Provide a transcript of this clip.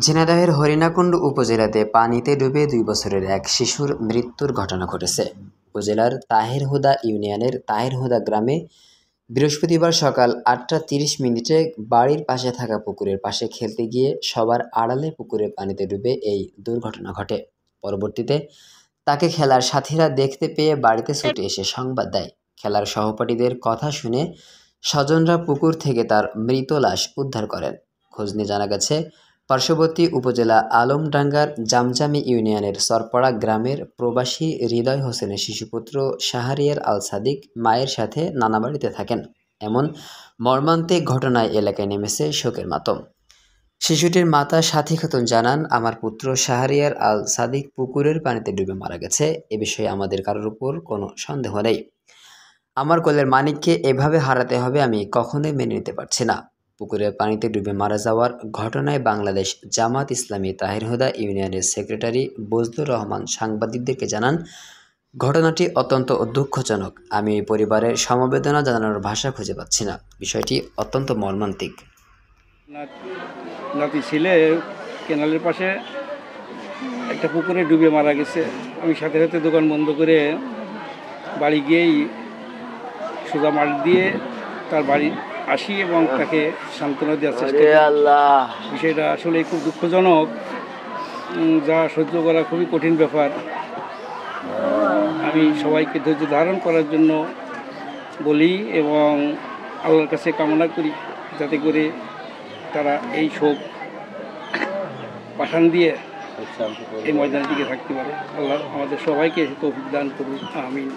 ঝিনাইদহের হরিণাকুণ্ড উপজেলাতে পানিতে ডুবে 2 বছরের এক শিশুর মৃত্যুর ঘটনা ঘটেছে। উপজেলার তাহেরহুদা ইউনিয়নের তাহেরহুদা গ্রামে বৃহস্পতিবার সকাল 8টা 30 মিনিটে বাড়ির পাশে থাকা পুকুরের পাশে খেলতে গিয়ে সবার আড়ালে পুকুরের পানিতে ডুবে এই দুর্ঘটনা ঘটে। পরবর্তীতে তাকে খেলার সাথীরা দেখতে পেয়ে বাড়িতে ছুটে এসে সংবাদ দেয়। খেলার সহপাঠীদের কথা শুনে স্বজনরা পুকুর থেকে তার মৃত লাশ উদ্ধার করেন। খোঁজ নিয়ে জানা গেছে, পার্শ্ববর্তী উপজেলা আলমডাঙ্গার জামজামি ইউনিয়নের সরপাড়া গ্রামের প্রবাসী হৃদয় হোসেনের শিশুপুত্র শাহরিয়ার আল সাদিক মায়ের সাথে নানা বাড়িতে থাকেন। এমন মর্মান্তিক ঘটনায় এলাকায় নেমেছে শোকের মাতম। শিশুটির মাতা সাথী খাতুন জানান, আমার পুত্র শাহরিয়ার আল সাদিক পুকুরের পানিতে ডুবে মারা গেছে। এ বিষয়ে আমাদের কারোর উপর কোনো সন্দেহ নেই। আমার কোলের মানিককে এভাবে হারাতে হবে আমি কখনোই মেনে নিতে পারছি না। পুকুরের পানিতে ডুবে মারা যাওয়ার ঘটনায় বাংলাদেশ জামাত ইসলামী তাহেরহুদা ইউনিয়নের সেক্রেটারি বজলুর রহমান সাংবাদিকদেরকে জানান, ঘটনাটি অত্যন্ত দুঃখজনক। আমি এই পরিবারের সমবেদনা জানানোর ভাষা খুঁজে পাচ্ছি না। বিষয়টি অত্যন্ত মর্মান্তিক। নাতি ছেলে কেনালের পাশে একটা পুকুরে ডুবে মারা গেছে। আমি সাথে সাথে দোকান বন্ধ করে বাড়ি গিয়েই সোজা মাঠ দিয়ে তার বাড়ি আসি এবং তাকে সান্ত্বনা দেওয়ার চেষ্টা করি। বিষয়টা আসলে খুব দুঃখজনক, যা সহ্য করা খুবই কঠিন ব্যাপার। আমি সবাইকে ধৈর্য ধারণ করার জন্য বলি এবং আল্লাহর কাছে কামনা করি যাতে করে তারা এই শোক পাঠান দিয়ে এই ময়দানে টিকে থাকতে পারে। আল্লাহ আমাদের সবাইকে তৌফিক দান করুন। আমিন।